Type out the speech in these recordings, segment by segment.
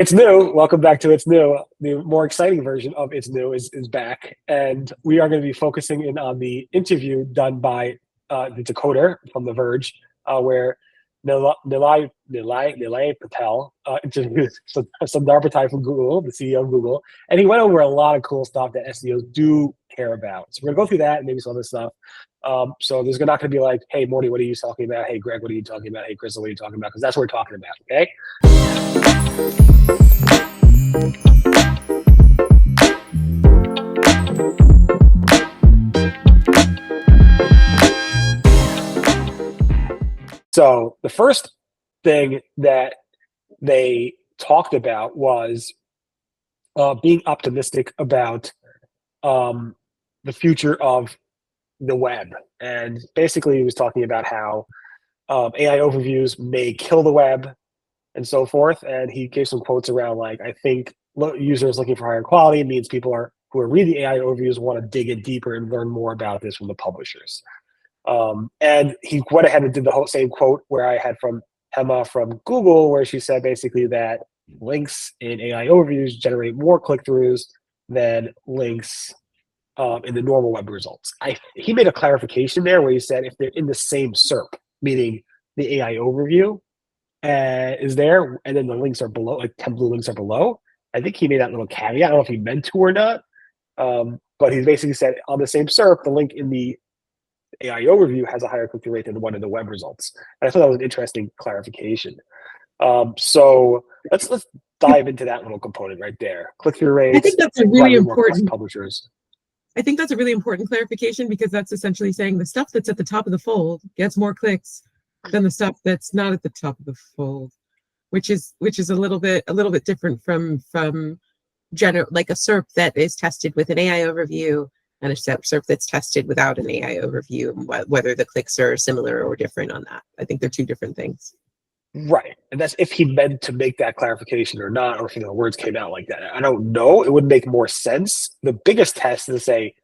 It's new. Welcome back to It's New. The more exciting version of It's New is back. And we are going to be focusing in on the interview done by the Decoder from The Verge, where Nilay Patel interviewed Sundar Pichai from Google, the CEO of Google. And he went over a lot of cool stuff that SEOs do care about. So we're going to go through that and maybe some other stuff. So there's not going to be like, hey, Mordy, what are you talking about? Hey, Greg, what are you talking about? Hey, Crystal, what are you talking about? Because that's what we're talking about, okay? So the first thing that they talked about was being optimistic about the future of the web. And basically he was talking about how AI overviews may kill the web and so forth. And he gave some quotes around like, I think users looking for higher quality means people who are reading AI overviews want to dig in deeper and learn more about this from the publishers. And he went ahead and did the whole same quote where I had from Hema from Google, where she said basically that links in AI overviews generate more click-throughs than links in the normal web results. He made a clarification there where he said if they're in the same SERP, meaning the AI overview is there, and then the links are below, like 10 blue links are below. I think he made that little caveat. I don't know if he meant to or not, but he basically said on the same SERP, the link in the AI overview has a higher click-through rate than the one in the web results. And I thought that was an interesting clarification. So let's dive into that little component right there. Click-through rates. I think that's a really important publishers. I think that's a really important clarification, because that's essentially saying the stuff that's at the top of the fold gets more clicks than the stuff that's not at the top of the fold, which is a little bit different from like a SERP that is tested with an AI overview and a SERP that's tested without an AI overview, whether the clicks are similar or different on that. I think they're two different things. Right. And that's if he meant to make that clarification or not, or if the words came out like that. I don't know. It would make more sense. The biggest test is to say,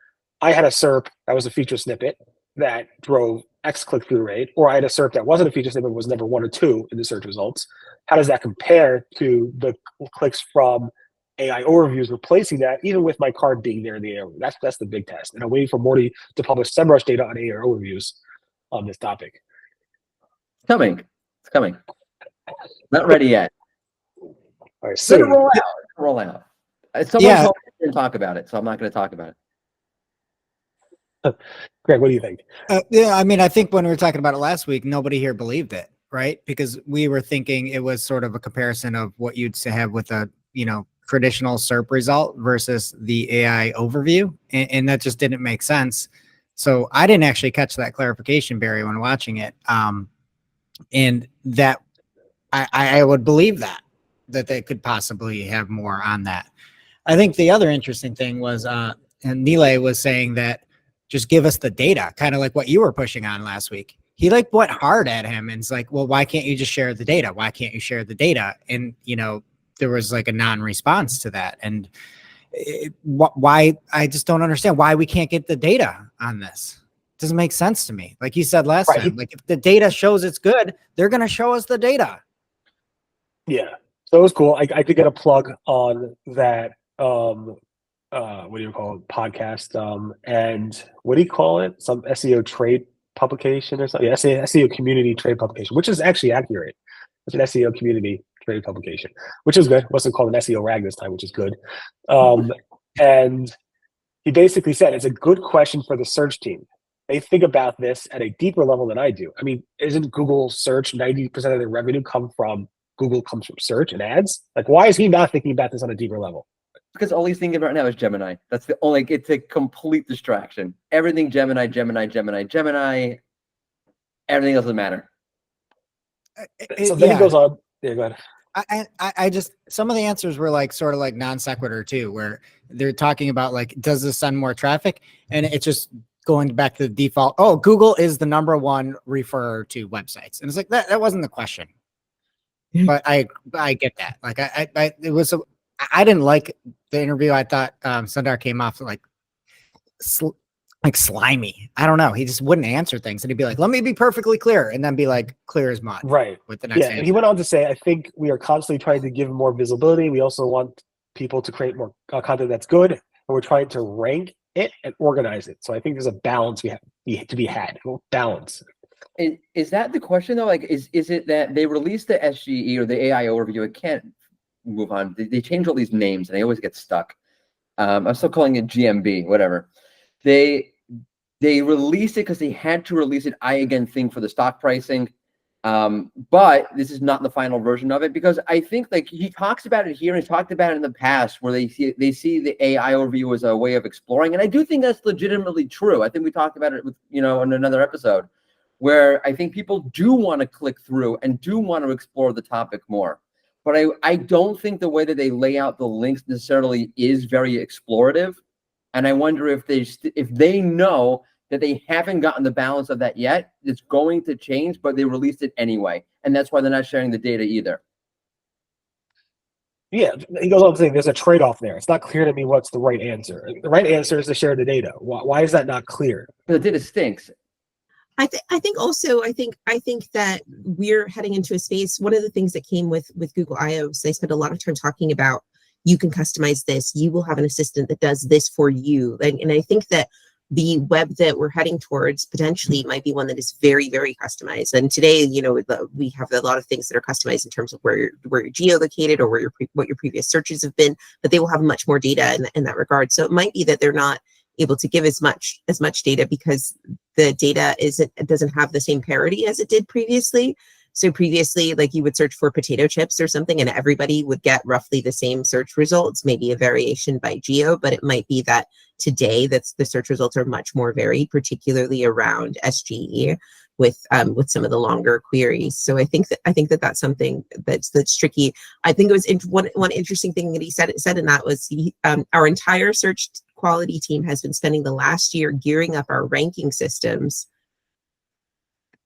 I had a SERP that was a feature snippet that drove X click-through rate, or I had a SERP that wasn't a feature snippet, was number 1 or 2 in the search results. How does that compare to the clicks from AI overviews replacing that, even with my card being there in the area? That's the big test. And I'm waiting for Mordy to publish SEMrush data on AI overviews on this topic. It's coming. Not ready yet. All right, so roll out. Someone told me to talk about it, so I'm not going to talk about it. Greg, what do you think? Yeah, I mean, I think when we were talking about it last week, nobody here believed it, right? Because we were thinking it was sort of a comparison of what you'd have with a, traditional SERP result versus the AI overview. And that just didn't make sense. So I didn't actually catch that clarification, Barry, when watching it. And that I would believe that they could possibly have more on that. I think the other interesting thing was, and Nilay was saying that just give us the data, kind of like what you were pushing on last week. He went hard at him and it's like, well, why can't you just share the data? Why can't you share the data? And, there was like a non-response to that. And why, I just don't understand why we can't get the data on this. It doesn't make sense to me. Like you said last time, like if the data shows it's good, they're going to show us the data. Yeah. So it was cool. I could get a plug on that. What do you call it? Podcast. And what do you call it? Some SEO trade publication or something. Yeah, SEO community trade publication, which is actually accurate. It's an SEO community trade publication, which is good. It wasn't called an SEO rag this time, which is good. And he basically said it's a good question for the search team. They think about this at a deeper level than I do. I mean, isn't Google search 90% of their revenue comes from search and ads? Like, why is he not thinking about this on a deeper level? Because all he's thinking about now is Gemini. That's the only, it's a complete distraction. Everything Gemini. Everything else doesn't matter. So then he goes on. Yeah, go ahead. I just, some of the answers were sort of like non sequitur too, where they're talking about does this send more traffic? And it's just going back to the default. Oh, Google is the #1 referrer to websites. And it's like, that wasn't the question. But I get that. I didn't like the interview. I thought Sundar came off like slimy. I don't know. He just wouldn't answer things, and he'd be like, "Let me be perfectly clear," and then be like, "Clear as mud." Right. With the next Yeah, answer. and he went on to say, I think we are constantly trying to give more visibility. We also want people to create more content that's good, and we're trying to rank it and organize it. So I think there's a balance we have to be had. Balance. Is that the question though? Like, is it that they released the SGE or the AI overview? I can't move on. They change all these names, and I always get stuck. I'm still calling it GMB, whatever. They released it because they had to release it. I again think for the stock pricing, but this is not the final version of it, because I think like he talks about it here and he's talked about it in the past where they see the AI overview as a way of exploring, and I do think that's legitimately true. I think we talked about it with in another episode where I think people do want to click through and do want to explore the topic more. But I don't think the way that they lay out the links necessarily is very explorative. And I wonder if they know that they haven't gotten the balance of that yet. It's going to change, but they released it anyway. And that's why they're not sharing the data either. Yeah, he goes on to say there's a trade-off there. It's not clear to me what's the right answer. The right answer is to share the data. Why is that not clear? But the data stinks. I think that we're heading into a space. One of the things that came with Google I/O, so they spent a lot of time talking about, you can customize this. You will have an assistant that does this for you. And I think that the web that we're heading towards potentially might be one that is very, very customized. And today, we have a lot of things that are customized in terms of where you're geolocated or what your previous searches have been, but they will have much more data in that regard. So it might be that they're not able to give as much data because the data doesn't have the same parity as it did previously. So previously, like you would search for potato chips or something and everybody would get roughly the same search results, maybe a variation by geo, but it might be that today the search results are much more varied, particularly around SGE with some of the longer queries. So I think that's something that's tricky. I think it was one interesting thing that he said in that was our entire search quality team has been spending the last year gearing up our ranking systems,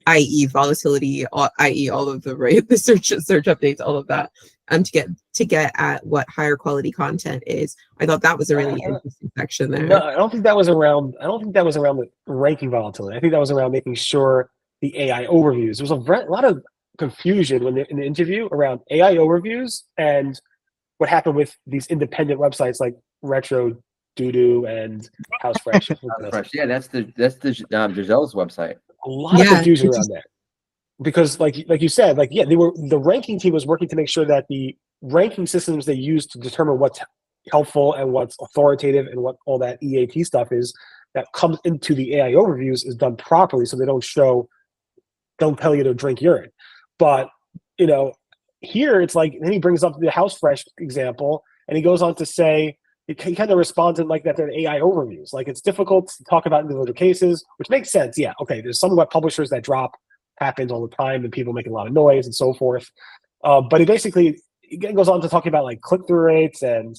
i.e. volatility, i.e. all of the search updates, all of that, to get at what higher quality content is. I thought that was a really interesting section there. No, I don't think that was around the ranking volatility. I think that was around making sure the AI overviews. There was a lot of confusion in the interview around AI overviews and what happened with these independent websites like Retro Doodoo and House Fresh. Yeah, that's the Giselle's website. A lot of confusion around that, because like you said, the ranking team was working to make sure that the ranking systems they use to determine what's helpful and what's authoritative and what all that EAT stuff is that comes into the AI overviews is done properly, so they don't tell you to drink urine. But here it's like, then he brings up the House Fresh example and he goes on to say, he kind of responds in like that they're AI overviews. Like, it's difficult to talk about individual cases, which makes sense. Yeah, okay, there's some web publishers that happens all the time and people making a lot of noise and so forth. But he goes on to talking about like click-through rates and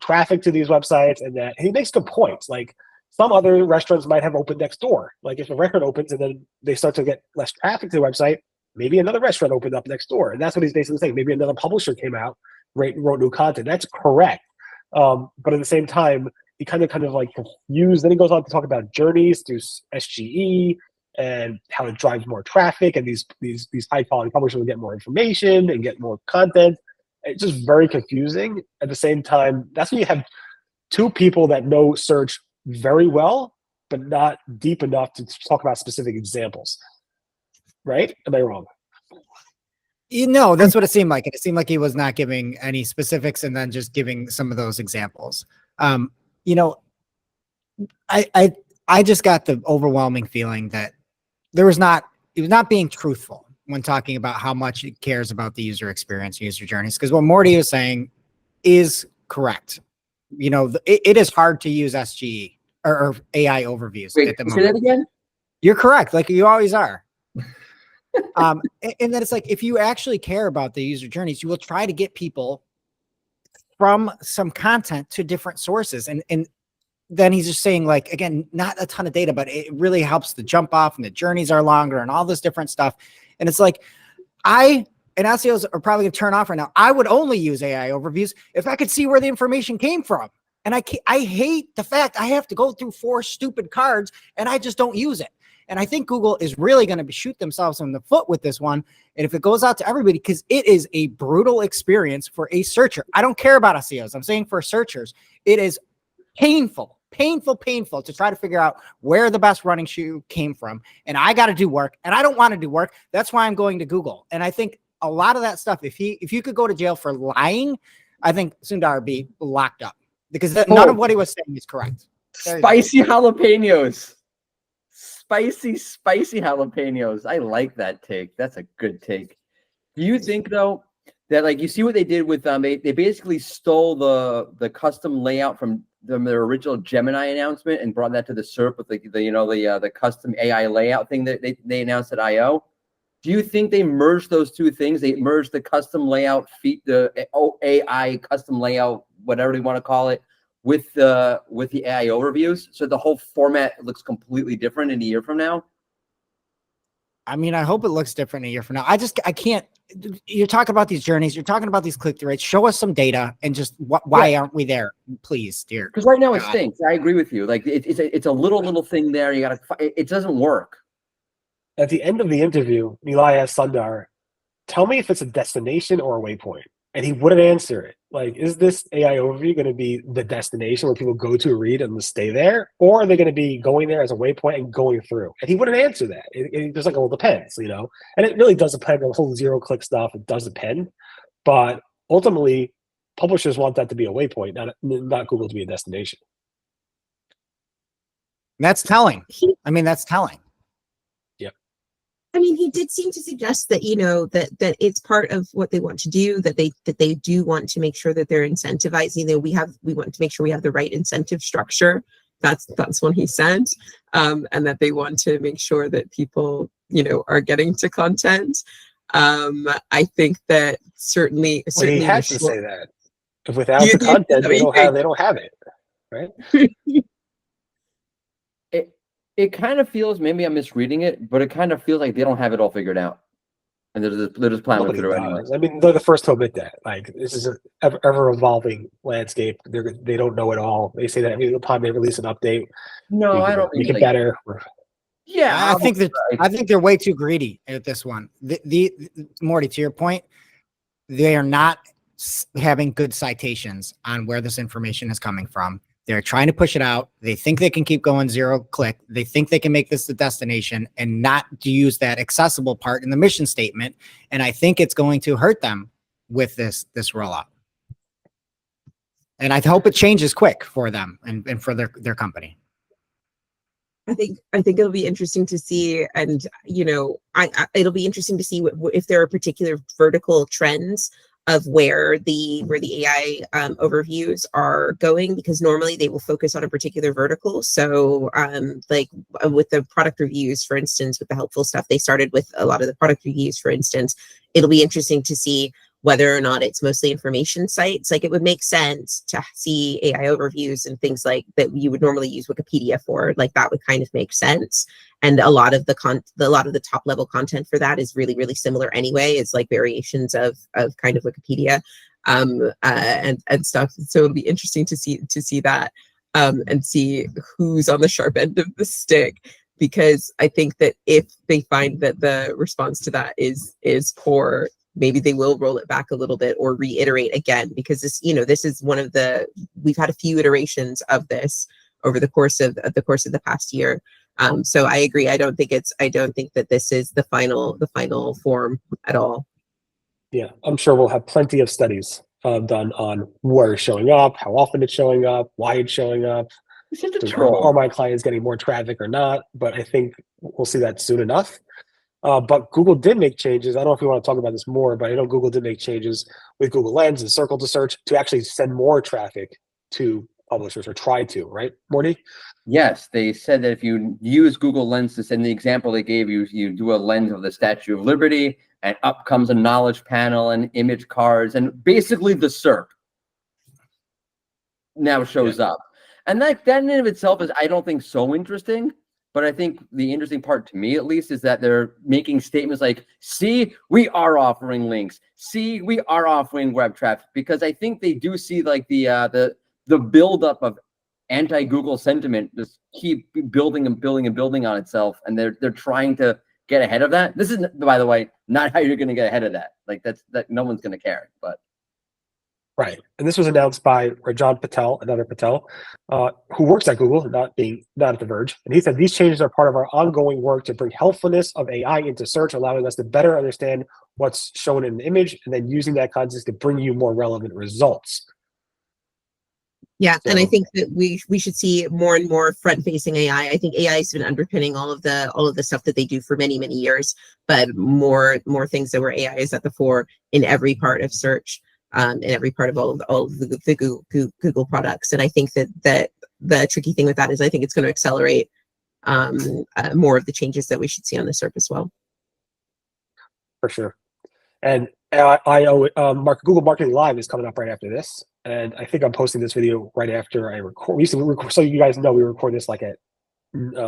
traffic to these websites, and that he makes good points. Like, some other restaurants might have opened next door. Like, if a restaurant opens and then they start to get less traffic to the website, maybe another restaurant opened up next door. And that's what he's basically saying. Maybe another publisher came out, wrote new content. That's correct. But at the same time, he kind of like confused. Then he goes on to talk about journeys through SGE and how it drives more traffic, and these high quality publishers will get more information and get more content. It's just very confusing. At the same time, that's when you have two people that know search very well, but not deep enough to talk about specific examples. Right? Am I wrong? That's what it seemed like. It seemed like he was not giving any specifics and then just giving some of those examples. I just got the overwhelming feeling that he was not being truthful when talking about how much he cares about the user experience, user journeys. Because what Mordy is saying is correct. It is hard to use SGE or AI overviews. Wait, at the say moment. that again? You're correct. Like you always are. And then it's like, if you actually care about the user journeys, you will try to get people from some content to different sources. And then he's just saying, like, again, not a ton of data, but it really helps the jump off and the journeys are longer and all this different stuff. And it's like, and SEOs are probably going to turn off right now. I would only use AI overviews if I could see where the information came from. And I hate the fact I have to go through 4 stupid cards and I just don't use it. And I think Google is really going to shoot themselves in the foot with this one. And if it goes out to everybody, because it is a brutal experience for a searcher. I don't care about SEOs. I'm saying for searchers, it is painful to try to figure out where the best running shoe came from. And I got to do work, and I don't want to do work. That's why I'm going to Google. And I think a lot of that stuff, if you could go to jail for lying, I think Sundar would be locked up, because none of what he was saying is correct. Spicy jalapenos. Spicy jalapenos. I like that take. That's a good take. Do you think though that, like, you see what they did with they basically stole the custom layout from their original Gemini announcement and brought that to the SERP with the custom AI layout thing that they announced at I/O. Do you think they merged those two things? They merged the custom layout the AI custom layout, whatever you want to call it, with the AI overviews, so the whole format looks completely different in a year from now? I mean, I hope it looks different a year from now. I can't. You're talking about these journeys. You're talking about these click-through rates. Show us some data and just why aren't we there, please, dear? Because right now it stinks. I agree with you. Like it's a little thing there. You gotta. It doesn't work. At the end of the interview, Eli asked Sundar, "Tell me if it's a destination or a waypoint," and he wouldn't answer it. Like, is this AI overview going to be the destination where people go to read and stay there, or are they going to be going there as a waypoint and going through? And he wouldn't answer that. It just like, well, it depends, you know. And it really does depend on the whole zero-click stuff. It does depend, but ultimately, publishers want that to be a waypoint, not Google to be a destination. That's telling. I mean, that's telling. I mean, he did seem to suggest that, you know, that it's part of what they want to do, that they do want to make sure that they're incentivizing. That we want to make sure we have the right incentive structure. That's what he said, and that they want to make sure that people, you know, are getting to content. I think that certainly he has to say that. If without the content, they don't have it, right? It kind of feels, maybe I'm misreading it, but it kind of feels like they don't have it all figured out, and they're just plowing through anyway. I mean, they're the first to admit that. Like, this is an ever evolving landscape. They don't know it all. They say that every time they release an update, no, I don't make it better. Yeah, I think they're way too greedy at this one. The Mordy, to your point, they are not having good citations on where this information is coming from. They're trying to push it out. They think they can keep going zero click. They think they can make this the destination and not to use that accessible part in the mission statement. And I think it's going to hurt them with this rollout. And I hope it changes quick for them and for their company. I think it'll be interesting to see, and you know, it'll be interesting to see if there are particular vertical trends of where the AI overviews are going, because normally they will focus on a particular vertical. So like with the product reviews, for instance, with the helpful stuff, they started with a lot of the product reviews, for instance. It'll be interesting to see whether or not it's mostly information sites. Like, it would make sense to see AI overviews and things like that you would normally use Wikipedia for. Like, that would kind of make sense. And a lot of the top level content for that is really, really similar anyway. It's like variations of kind of Wikipedia and stuff. So it'll be interesting to see that and see who's on the sharp end of the stick. Because I think that if they find that the response to that is poor, maybe they will roll it back a little bit or reiterate again, because this is we've had a few iterations of this over the course of the past year. So I agree. I don't think that this is the final form at all. Yeah, I'm sure we'll have plenty of studies done on where it's showing up, how often it's showing up, why it's showing up. Are my clients getting more traffic or not? But I think we'll see that soon enough. But Google did make changes. I don't know if you want to talk about this more, but I know Google did make changes with Google Lens and Circle to Search to actually send more traffic to publishers, or try to, right, Mordy? Yes, they said that if you use Google Lens to send the example they gave you, you do a lens of the Statue of Liberty, and up comes a knowledge panel and image cards, and basically the SERP now shows up. And that in and of itself is, I don't think, so interesting. But I think the interesting part, to me at least, is that they're making statements like, see, we are offering links. See, we are offering web traffic. Because I think they do see like the the buildup of anti-Google sentiment just keep building and building and building on itself, and they're trying to get ahead of that. This is, by the way, not how you're going to get ahead of that. Like that no one's going to care. But Right. And this was announced by Rajan Patel, another Patel, who works at Google, not at The Verge. And he said, these changes are part of our ongoing work to bring helpfulness of AI into search, allowing us to better understand what's shown in the image and then using that context to bring you more relevant results. Yeah, and I So- think that we should see more and more front-facing AI. I think AI has been underpinning all of the stuff that they do for many, many years, but more things that where AI is at the fore in every part of search, in every part of all of the Google products. And I think that the tricky thing with that is I think it's going to accelerate more of the changes that we should see on the SERP as well. For sure. And Google Marketing Live is coming up right after this. And I think I'm posting this video right after I record. So you guys know we record this like at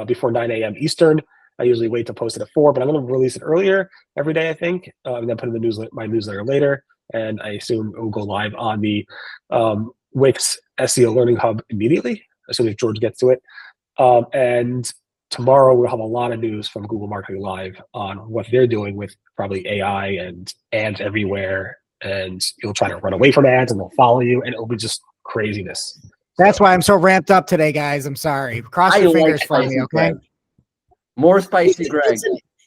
before 9 a.m. Eastern. I usually wait to post it at 4, but I'm going to release it earlier every day, I think, and then put in my newsletter later. And I assume it will go live on the Wix SEO Learning Hub immediately, as soon as George gets to it. And tomorrow we'll have a lot of news from Google Marketing Live on what they're doing with probably AI and ads everywhere. And you'll try to run away from ads and they'll follow you, and it'll be just craziness. That's why I'm so ramped up today, guys. I'm sorry. Cross your fingers for me, okay? Greg. More spicy, Greg.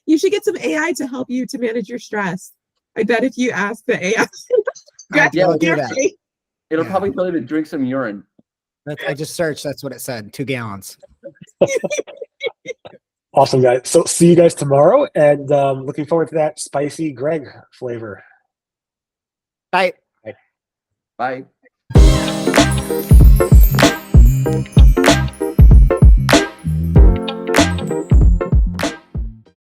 You should get some AI to help you to manage your stress. I bet if you ask the AI, Yeah, I'll do that. It'll Yeah. probably tell you to drink some urine. I just searched. That's what it said. 2 gallons. Awesome, guys. So see you guys tomorrow, and looking forward to that spicy Greg flavor. Bye. Bye.